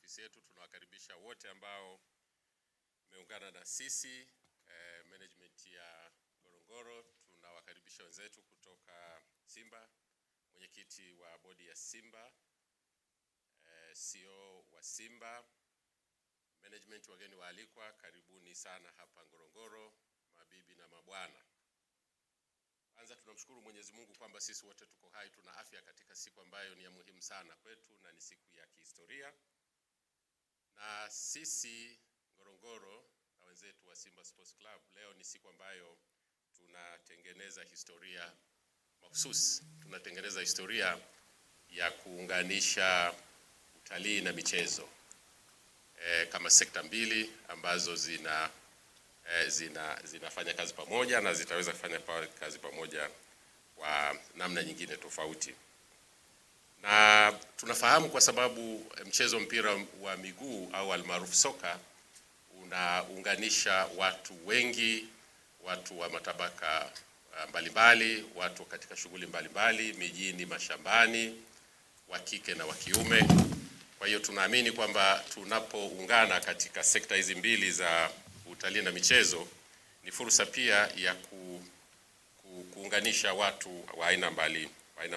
ofisi yetu tunawakaribisha wote ambao meungana na sisi management ya Ngorongoro. Tunawakaribisha wenzetu kutoka Simba, mwenyekiti wa bodi ya Simba, CEO wa Simba, management, wageni waalikwa, karibuni sana hapa Ngorongoro, mabibi na mabwana. Kwanza tunamshukuru Mwenyezi Mungu kwamba sisi wote tuko hai, tuna afya katika siku ambayo ni ya muhimu sana kwetu na ni siku ya kihistoria. Na sisi Ngorongoro na wenzetu wa Simba Sports Club, leo ni siku ambayo tunatengeneza historia mahususi. Tunatengeneza historia ya kuunganisha utalii na michezo kama sekta mbili ambazo zinafanya kazi pamoja na zitaweza kufanya kazi pamoja kwa namna nyingine tofauti. Na tunafahamu kwa sababu mchezo mpira wa miguu au almaarufu soka unaunganisha watu wengi, watu wa matabaka mbalimbali, watu katika shughuli mbalimbali, mijini, mashambani, wa kike na wa kiume. Kwa hiyo tunaamini kwamba tunapoungana katika sekta hizi mbili za utalii na michezo, ni fursa pia ya kuunganisha watu wa aina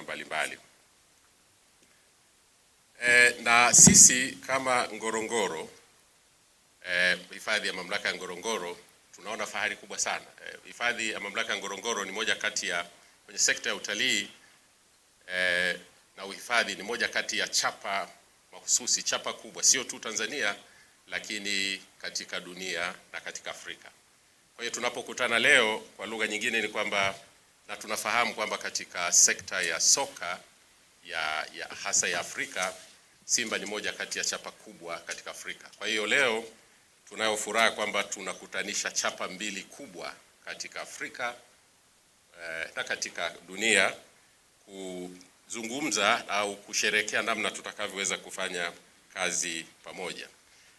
mbalimbali. Na sisi kama Ngorongoro, hifadhi ya mamlaka ya Ngorongoro, tunaona fahari kubwa sana. Hifadhi ya mamlaka ya Ngorongoro ni moja kati ya, kwenye sekta ya utalii na uhifadhi, ni moja kati ya chapa mahususi, chapa kubwa, sio tu Tanzania lakini katika dunia na katika Afrika. Kwa hiyo tunapokutana leo, kwa lugha nyingine ni kwamba, na tunafahamu kwamba katika sekta ya soka ya hasa ya Afrika, Simba ni moja kati ya chapa kubwa katika Afrika. Kwa hiyo leo tunayo furaha kwamba tunakutanisha chapa mbili kubwa katika Afrika na katika dunia, kuzungumza au kusherehekea namna tutakavyoweza kufanya kazi pamoja.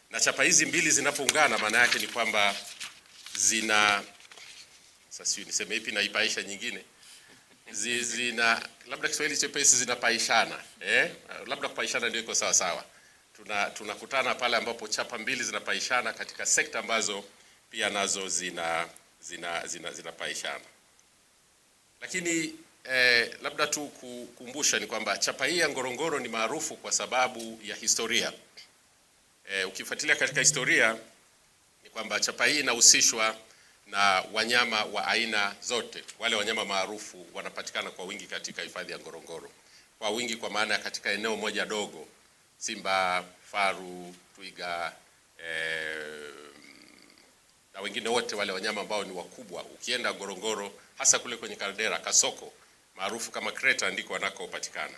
Na chapa hizi mbili zinapoungana, maana yake ni kwamba sasa niseme ipi na ipaisha nyingine, labda Kiswahili chepesi, zinapaishana. Labda kupaishana ndio iko sawa sawa. Tunakutana pale ambapo chapa mbili zinapaishana katika sekta ambazo pia nazo zinapaishana. Lakini labda tu kukumbusha ni kwamba chapa hii ya Ngorongoro ni maarufu kwa sababu ya historia. Ukifuatilia katika historia ni kwamba chapa hii inahusishwa na wanyama wa aina zote. Wale wanyama maarufu wanapatikana kwa wingi katika hifadhi ya Ngorongoro. Kwa wingi kwa maana katika eneo moja dogo: simba, faru, twiga, na wengine wote wale wanyama ambao ni wakubwa. Ukienda Ngorongoro, hasa kule kwenye kaldera, Kasoko maarufu kama Kreta, ndiko wanakopatikana.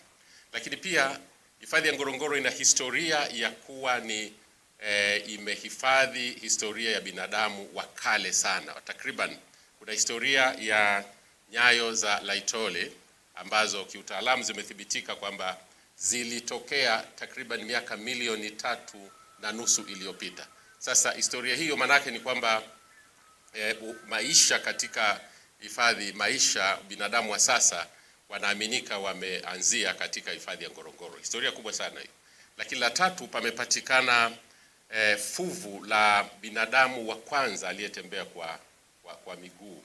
Lakini pia hifadhi ya Ngorongoro ina historia ya kuwa ni imehifadhi historia ya binadamu wa kale sana. Takriban kuna historia ya nyayo za Laetoli ambazo kiutaalamu zimethibitika kwamba zilitokea takriban miaka 3.5 milioni iliyopita. Sasa historia hiyo manake ni kwamba maisha katika hifadhi, binadamu wa sasa wanaaminika wameanzia katika hifadhi ya Ngorongoro. Historia kubwa sana hiyo. Lakini la tatu, pamepatikana fuvu la binadamu wa kwanza aliyetembea kwa miguu,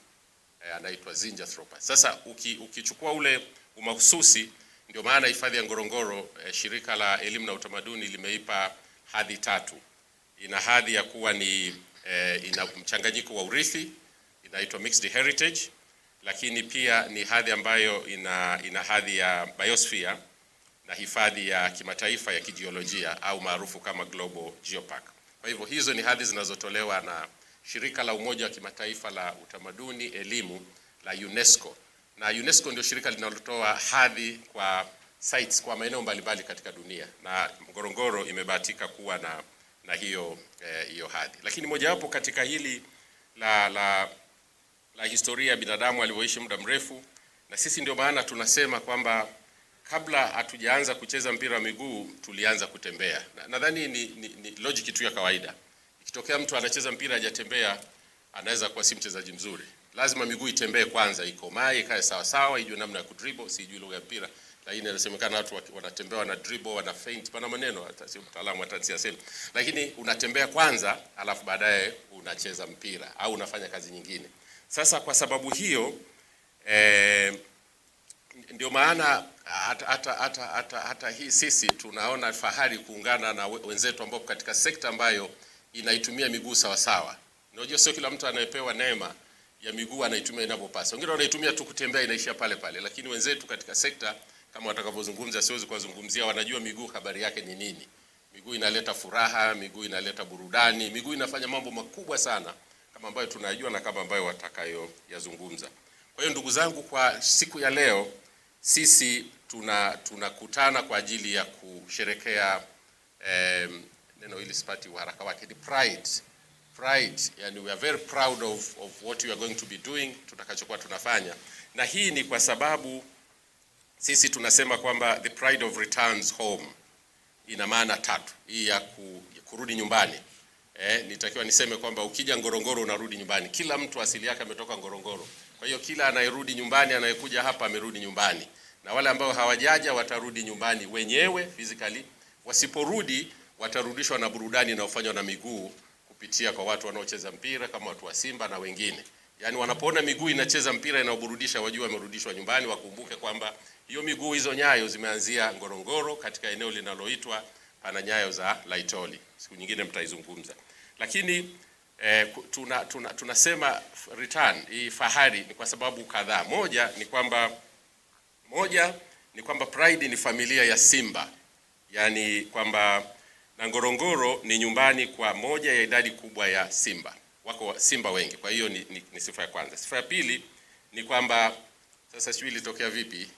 anaitwa Zinjanthropus. Sasa ukichukua ule umahususi, ndio maana hifadhi ya Ngorongoro, shirika la elimu na utamaduni limeipa hadhi tatu. Ina hadhi ya kuwa ni ina mchanganyiko wa urithi, inaitwa mixed heritage, lakini pia ni hadhi ambayo ina hadhi ya biosphere na hifadhi ya kimataifa ya kijiolojia au maarufu kama Global Geopark. Kwa hivyo hizo ni hadhi zinazotolewa na shirika la Umoja wa Kimataifa la Utamaduni, Elimu la UNESCO. Na UNESCO ndio shirika linalotoa hadhi kwa sites kwa maeneo mbalimbali katika dunia, na Ngorongoro imebahatika kuwa na hiyo hadhi. Lakini mojawapo katika hili la historia ya binadamu alivyoishi muda mrefu, na sisi ndio maana tunasema kwamba kabla hatujaanza kucheza mpira wa miguu tulianza kutembea. Nadhani ni logic tu ya kawaida. Ikitokea mtu anacheza mpira hajatembea, anaweza kuwa si mchezaji mzuri. Lazima miguu itembee kwanza, ikomae, ikae sawa sawa, ijue namna ya kudribble, sijui lugha ya mpira. lakini inasemekana watu wanatembea, wana dribble, wana feint, pana maneno hata sio mtaalamu hata siyasema, lakini unatembea kwanza alafu baadaye unacheza mpira au unafanya kazi nyingine. Sasa kwa sababu hiyo ndio maana hata hii sisi tunaona fahari kuungana na wenzetu ambao katika sekta ambayo inaitumia miguu sawa sawa. Unajua sio kila mtu anayepewa neema ya miguu anaitumia inavyopasa. Wengine wanaitumia tu kutembea, inaishia pale pale, lakini wenzetu katika sekta kama watakavyozungumza, siwezi kuwazungumzia, wanajua miguu habari yake ni nini. Miguu inaleta furaha, miguu inaleta burudani, miguu inafanya mambo makubwa sana kama ambayo tunajua na kama ambayo watakayo yazungumza. Kwa hiyo ndugu zangu, kwa siku ya leo sisi tunakutana kwa ajili ya kusherekea neno hili sipati uharaka wake, ni pride. Yani we are very proud of what we are going to be doing, tutakachokuwa tunafanya. Na hii ni kwa sababu sisi tunasema kwamba the pride of returns home ina maana tatu. Hii ya kurudi nyumbani. Nitakiwa niseme kwamba ukija Ngorongoro unarudi nyumbani. Kila mtu asili yake ametoka Ngorongoro. Kwa hiyo kila anayerudi nyumbani, anayekuja hapa amerudi nyumbani. Na wale ambao hawajaja watarudi nyumbani wenyewe physically. Wasiporudi watarudishwa na burudani inayofanywa na miguu kupitia kwa watu wanaocheza mpira kama watu wa Simba na wengine. Yaani wanapoona miguu inacheza mpira inaoburudisha, wajua wamerudishwa nyumbani. Wakumbuke kwamba hiyo miguu, hizo nyayo zimeanzia Ngorongoro katika eneo linaloitwa pana nyayo za Laitoli. Siku nyingine mtaizungumza. Lakini tunasema return hii fahari ni kwa sababu kadhaa. Moja ni kwamba pride ni familia ya Simba. Yaani kwamba na Ngorongoro ni nyumbani kwa moja ya idadi kubwa ya Simba. Wako Simba wengi. Kwa hiyo ni sifa ya kwanza. Sifa ya pili ni kwamba sasa sijui ilitokea vipi,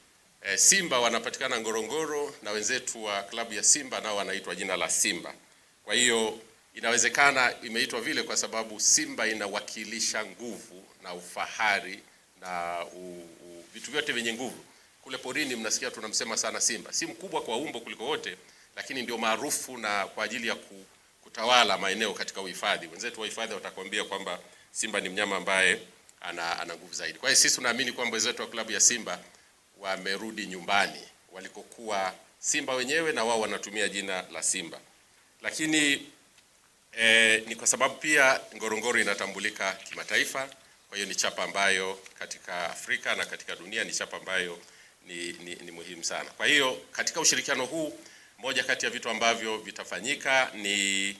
Simba wanapatikana Ngorongoro na wenzetu wa klabu ya Simba nao wanaitwa jina la Simba. Kwa hiyo inawezekana imeitwa vile kwa sababu Simba inawakilisha nguvu na ufahari na vitu vyote vyenye nguvu. Kule porini mnasikia tunamsema sana Simba. Si mkubwa kwa umbo kuliko wote, lakini ndio maarufu na kwa ajili ya kutawala maeneo katika uhifadhi. Wenzetu wa uhifadhi watakwambia kwamba Simba ni mnyama ambaye ana nguvu zaidi. Kwa hiyo sisi tunaamini kwamba wenzetu wa klabu ya Simba wamerudi nyumbani walikokuwa Simba wenyewe, na wao wanatumia jina la Simba. Lakini ni kwa sababu pia Ngorongoro inatambulika kimataifa. Kwa hiyo ni chapa ambayo katika Afrika na katika dunia ni chapa ambayo ni muhimu sana. Kwa hiyo katika ushirikiano huu, moja kati ya vitu ambavyo vitafanyika ni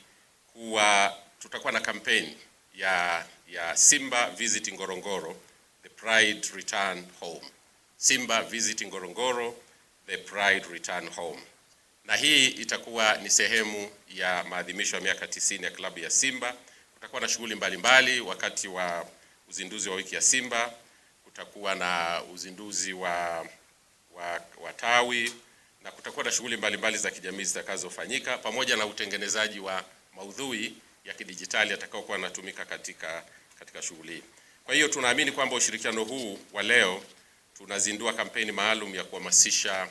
tutakuwa na kampeni ya Simba Visit Ngorongoro, the Pride Return Home. Simba Visit Ngorongoro, the Pride Return Home. Na hii itakuwa ni sehemu ya maadhimisho ya miaka 90 ya klabu ya Simba. Kutakuwa na shughuli mbalimbali wakati wa uzinduzi wa wiki ya Simba. Kutakuwa na uzinduzi wa tawi, na kutakuwa na shughuli mbalimbali za kijamii zitakazofanyika pamoja na utengenezaji wa maudhui ya kidijitali atakayokuwa yanatumika katika shughuli. Kwa hiyo tunaamini kwamba ushirikiano huu wa leo tunazindua kampeni maalum ya kuhamasisha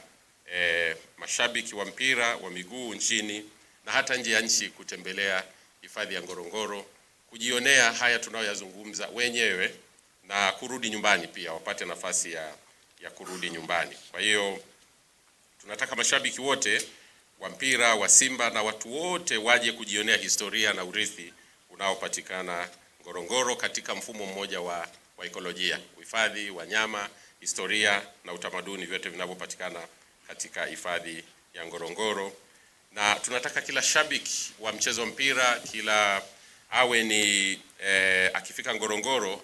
mashabiki wa mpira wa miguu nchini na hata nje ya nchi kutembelea hifadhi ya Ngorongoro, kujionea haya tunayoyazungumza wenyewe na kurudi nyumbani pia, wapate nafasi ya kurudi nyumbani. Kwa hiyo tunataka mashabiki wote wa mpira wa Simba na watu wote waje kujionea historia na urithi unaopatikana Ngorongoro katika mfumo mmoja wa ekolojia, uhifadhi, wanyama, historia na utamaduni, vyote vinavyopatikana katika hifadhi ya Ngorongoro. Na tunataka kila shabiki wa mchezo wa mpira, kila awe ni akifika Ngorongoro,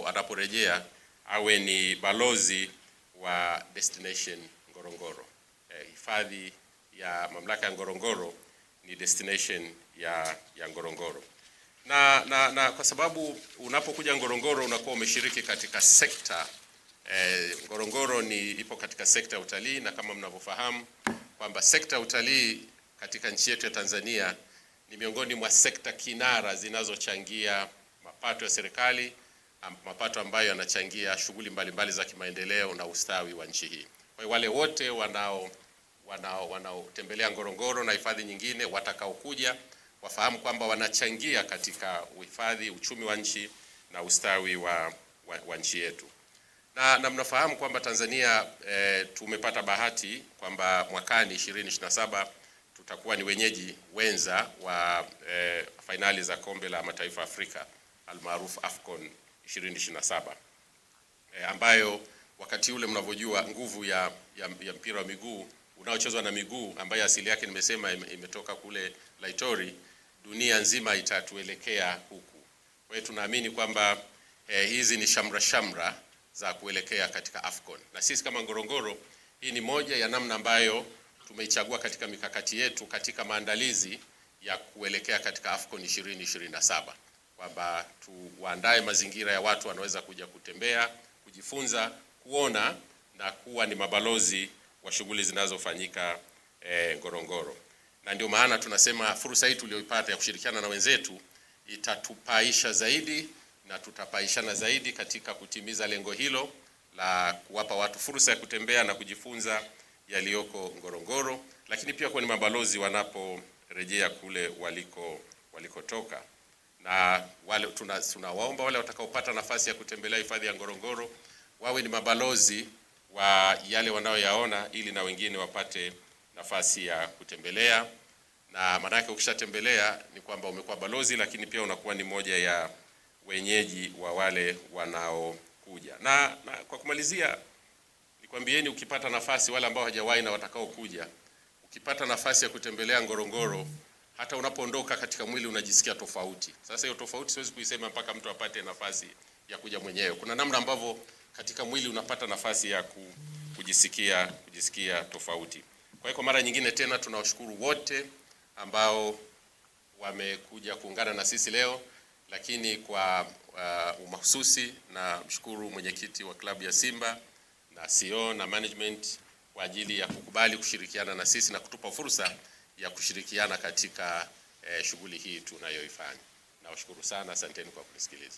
anaporejea awe ni balozi wa destination Ngorongoro. Hifadhi ya mamlaka ya Ngorongoro ni destination ya Ngorongoro. Na kwa sababu unapokuja Ngorongoro unakuwa umeshiriki katika sekta. Ngorongoro ipo katika sekta ya utalii, na kama mnavyofahamu kwamba sekta ya utalii katika nchi yetu ya Tanzania ni miongoni mwa sekta kinara zinazochangia mapato ya serikali, mapato ambayo yanachangia shughuli mbalimbali za kimaendeleo na ustawi wa nchi hii. Kwa hiyo wale wote wanaotembelea Ngorongoro na hifadhi nyingine watakaokuja wafahamu kwamba wanachangia katika uhifadhi, uchumi wa nchi na ustawi wa nchi yetu. Na mnafahamu kwamba Tanzania tumepata bahati kwamba mwakani 2027 tutakuwa ni wenyeji wenza wa fainali za kombe la mataifa Afrika almaarufu AFCON 2027, ambayo wakati ule mnavyojua nguvu ya mpira wa miguu unaochezwa na miguu ambayo asili yake nimesema imetoka kule Laitori, dunia nzima itatuelekea huku. Kwa hiyo tunaamini kwamba hizi ni shamra za kuelekea katika AFCON. Na sisi kama Ngorongoro, hii ni moja ya namna ambayo tumeichagua katika mikakati yetu katika maandalizi ya kuelekea katika AFCON 2027, kwamba tuandae mazingira ya watu wanaweza kuja kutembea, kujifunza, kuona na kuwa ni mabalozi wa shughuli zinazofanyika Ngorongoro. Na ndio maana tunasema fursa hii tuliyoipata ya kushirikiana na wenzetu itatupaisha zaidi na tutapaishana zaidi katika kutimiza lengo hilo la kuwapa watu fursa ya kutembea na kujifunza yaliyoko Ngorongoro, lakini pia kuwa ni mabalozi wanaporejea kule walikotoka. Na wale tunawaomba wale watakaopata nafasi ya kutembelea hifadhi ya Ngorongoro wawe ni mabalozi wa yale wanayoyaona, ili na wengine wapate nafasi ya kutembelea. Na maana yake ukishatembelea ni kwamba umekuwa balozi, lakini pia unakuwa ni moja ya wenyeji wa wale wanaokuja. Na kwa kumalizia, nikwambieni, ukipata nafasi, wale ambao hawajawahi na watakao kuja, ukipata nafasi ya kutembelea Ngorongoro, hata unapoondoka katika mwili unajisikia tofauti. Sasa hiyo tofauti siwezi kuisema mpaka mtu apate nafasi ya kuja mwenyewe. Kuna namna ambavyo katika mwili unapata nafasi ya kujisikia tofauti. Kwa hiyo kwa mara nyingine tena tunawashukuru wote ambao wamekuja kuungana na sisi leo, lakini kwa umahususi na mshukuru mwenyekiti wa klabu ya Simba na CEO na management kwa ajili ya kukubali kushirikiana na sisi na kutupa fursa ya kushirikiana katika shughuli hii tunayoifanya. Nawashukuru sana, asanteni kwa kunisikiliza.